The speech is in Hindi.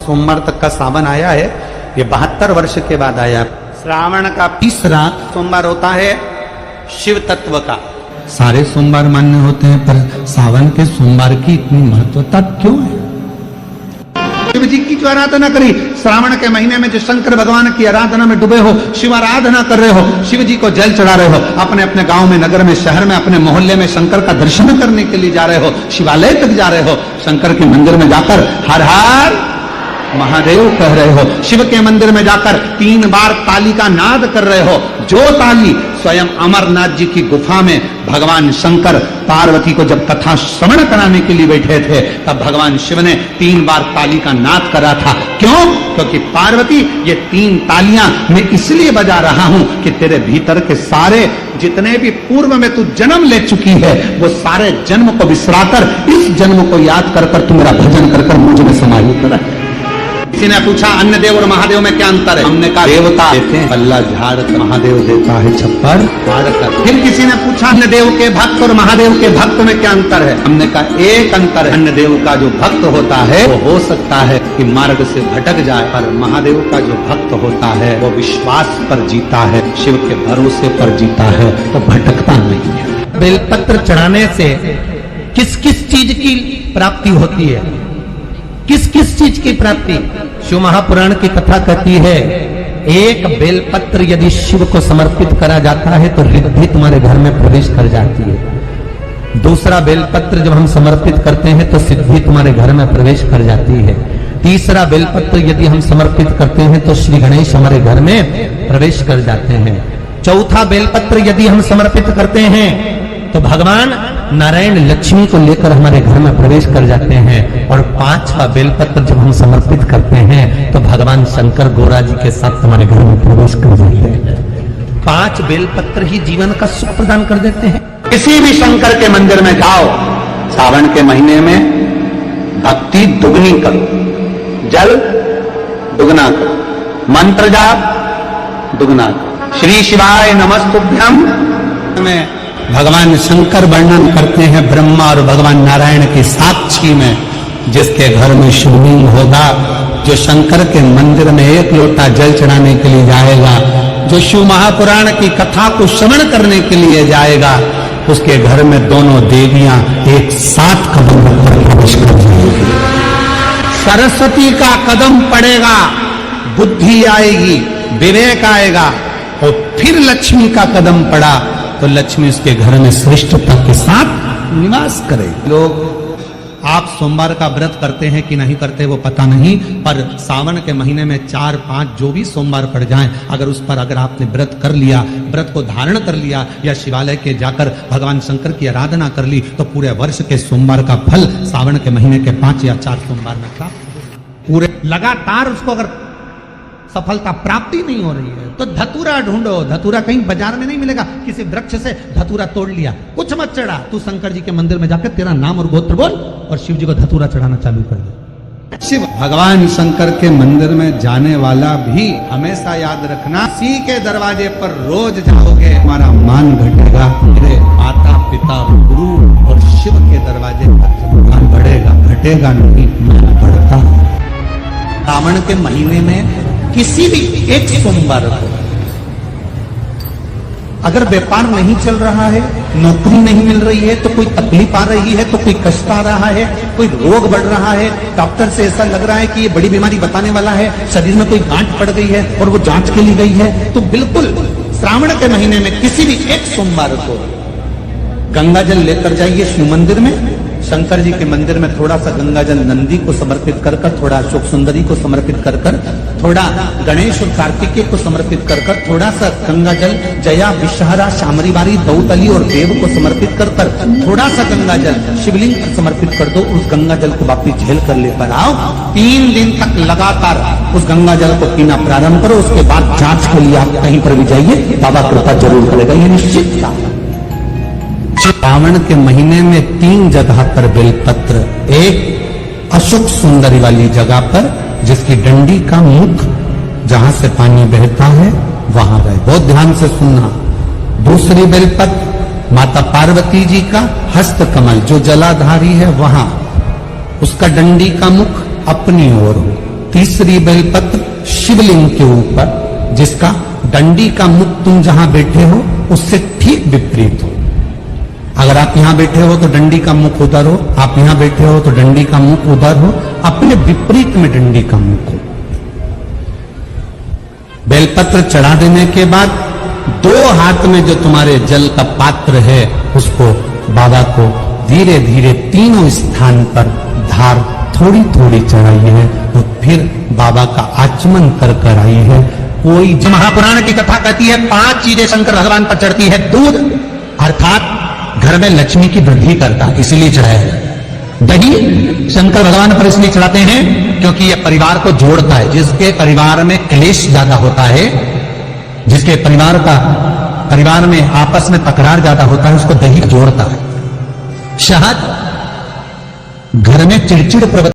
सोमवार तक का सावन आया है, ये 72 वर्ष के बाद आया। श्रावण का तीसरा सोमवार होता है शिव तत्व का। सारे सोमवार मान्य होते हैं, पर सावन के सोमवार की इतनी महत्वता क्यों है? शिव जी की जो आराधना करी, श्रावण के महीने में जो शंकर भगवान की आराधना में डूबे हो, शिव आराधना कर रहे हो, शिव जी को जल चढ़ा रहे हो, अपने अपने गांव में, नगर में, शहर में, अपने मोहल्ले में शंकर का दर्शन करने के लिए जा रहे हो, शिवालय तक जा रहे हो, शंकर के मंदिर में जाकर हर हर महादेव कह रहे हो, शिव के मंदिर में जाकर 3 बार ताली का नाद कर रहे हो। जो ताली स्वयं अमरनाथ जी की गुफा में भगवान शंकर पार्वती को जब कथा श्रवण कराने के लिए बैठे थे, तब भगवान शिव ने 3 बार ताली का नाद करा था। क्यों? क्योंकि पार्वती, ये 3 तालियां मैं इसलिए बजा रहा हूं कि तेरे भीतर के सारे जितने भी पूर्व में तू जन्म ले चुकी है, वो सारे जन्म को बिसराकर इस जन्म को याद कर कर तू मेरा भजन कर कर मुझ में समाहित रहे। किसी ने पूछा अन्य देव और महादेव में क्या अंतर है? हमने कहा देवता देते हैं पल्ला झाड़, महादेव देता है छप्पर फाड़ कर। फिर किसी ने पूछा अन्य देव के भक्त और महादेव के भक्त में क्या अंतर है? हमने कहा एक अंतर है, अन्य देव का जो भक्त होता है वो हो सकता है कि मार्ग से भटक जाए, पर महादेव का जो भक्त होता है वो विश्वास पर जीता है, शिव के भरोसे पर जीता है, तो भटकता नहीं है। बेलपत्र चढ़ाने से किस किस चीज की प्राप्ति होती है? किस किस चीज की प्राप्ति? शिव महापुराण की कथा कहती है, एक बेलपत्र यदि शिव को समर्पित करा जाता है तो रिद्धि तुम्हारे घर में प्रवेश कर जाती है। दूसरा बेलपत्र जब हम समर्पित करते हैं तो सिद्धि तुम्हारे घर में प्रवेश कर जाती है। तीसरा बेलपत्र यदि हम समर्पित करते हैं तो श्री गणेश हमारे घर में प्रवेश कर जाते हैं। चौथा बेलपत्र यदि हम समर्पित करते हैं तो भगवान नारायण लक्ष्मी को लेकर हमारे घर में प्रवेश कर जाते हैं। और 5वां बेलपत्र जब हम समर्पित करते हैं तो भगवान शंकर गोरा जी के साथ हमारे घर में प्रवेश कर जाते हैं। 5 बेलपत्र ही जीवन का सुख प्रदान कर देते हैं। किसी भी शंकर के मंदिर में जाओ, सावन के महीने में भक्ति दुगनी करो, जल दुगना करो, मंत्र जाप दुगना करो। श्री शिवाय नमस्तुभ्यम में भगवान शंकर वर्णन करते हैं ब्रह्मा और भगवान नारायण की साक्षी में, जिसके घर में शिवलिंग होगा, जो शंकर के मंदिर में 1 लोटा जल चढ़ाने के लिए जाएगा, जो शिव महापुराण की कथा को श्रवण करने के लिए जाएगा, उसके घर में दोनों देवियां एक साथ कदम रखकर प्रवेश कर जाएगी। सरस्वती का कदम पड़ेगा, बुद्धि आएगी, विवेक आएगा, और फिर लक्ष्मी का कदम पड़ा तो लक्ष्मी उसके घर में श्रेष्ठता के साथ निवास करे। लोग आप सोमवार का व्रत करते हैं कि नहीं करते वो पता नहीं, पर सावन के महीने में 4-5 जो भी सोमवार पड़ जाएं, अगर उस पर अगर आपने व्रत कर लिया, व्रत को धारण कर लिया, या शिवालय के जाकर भगवान शंकर की आराधना कर ली, तो पूरे वर्ष के सोमवार का फल सावन के महीने के 5 या 4 सोमवार में प्राप्त। पूरे लगातार उसको अगर सफलता प्राप्ति नहीं हो रही है तो धतूरा ढूंढो। धतूरा कहीं बाजार में नहीं मिलेगा, किसी वृक्ष से धतूरा तोड़ लिया, कुछ मत चढ़ा, तू शंकर जी के मंदिर में जाकर तेरा नाम और गोत्र बोल और शिव जी को धतूरा चढ़ाना चालू कर दे। शिव भगवान शंकर के मंदिर में जाने वाला भी हमेशा याद रखना, सी के दरवाजे पर रोज जाओगे हमारा मान घटेगा, मेरे माता पिता गुरु और शिव के दरवाजे पर मान बढ़ेगा, घटेगा नहीं, मान बढ़ता। सावन के महीने में किसी भी एक सोमवार को अगर व्यापार नहीं चल रहा है, नौकरी नहीं मिल रही है, तो कोई तकलीफ आ रही है, तो कोई कष्ट आ रहा है, कोई रोग बढ़ रहा है, डॉक्टर से ऐसा लग रहा है कि ये बड़ी बीमारी बताने वाला है, शरीर में कोई गांठ पड़ गई है और वो जांच के लिए गई है, तो बिल्कुल श्रावण के महीने में किसी भी एक सोमवार को गंगा जल लेकर जाइए शिव मंदिर में। शंकर जी के मंदिर में थोड़ा सा गंगा जल नंदी को समर्पित कर कर, थोड़ा अशोक सुंदरी को समर्पित कर कर, थोड़ा गणेश और कार्तिकेय को समर्पित कर कर, थोड़ा सा गंगा जल जया विषहरा शामरीवारी दौतली और देव को समर्पित कर कर, थोड़ा सा गंगा जल शिवलिंग पर समर्पित कर दो। उस गंगा जल को वापिस झेल कर लेकर आओ। 3 दिन तक लगातार उस गंगा जल को पीना प्रारंभ करो। उसके बाद जांच के लिए आप कहीं पर भी जाइए, बाबा कृपा जरूर करेगा, ये निश्चित था। सावन के महीने में 3 जगह पर बेलपत्र, एक अशोक सुंदरी वाली जगह पर जिसकी डंडी का मुख जहां से पानी बहता है वहां रहे, बहुत ध्यान से सुनना। दूसरी बेलपत्र माता पार्वती जी का हस्त कमल जो जलाधारी है वहां, उसका डंडी का मुख अपनी ओर हो, तीसरी बेलपत्र शिवलिंग के ऊपर, जिसका डंडी का मुख तुम जहां बैठे हो उससे ठीक विपरीत हो। अगर आप यहां बैठे हो तो डंडी का मुख उधर हो, आप यहां बैठे हो तो डंडी का मुख उधर हो, अपने विपरीत में डंडी का मुख हो। बेलपत्र चढ़ा देने के बाद 2 हाथ में जो तुम्हारे जल का पात्र है उसको बाबा को धीरे धीरे तीनों स्थान पर धार थोड़ी थोड़ी चढ़ाई है तो फिर बाबा का आचमन कर आई है। कोई जो महापुराण की कथा कहती है 5 चीजें शंकर भगवान पर चढ़ती है। दूध अर्थात घर में लक्ष्मी की वृद्धि करता, इसीलिए चढ़ाया है। दही शंकर भगवान पर इसलिए चढ़ाते हैं क्योंकि यह परिवार को जोड़ता है। जिसके परिवार में क्लेश ज्यादा होता है, जिसके परिवार में आपस में तकरार ज्यादा होता है, उसको दही जोड़ता है। शहद घर में चिड़चिड़ प्रवृत्ति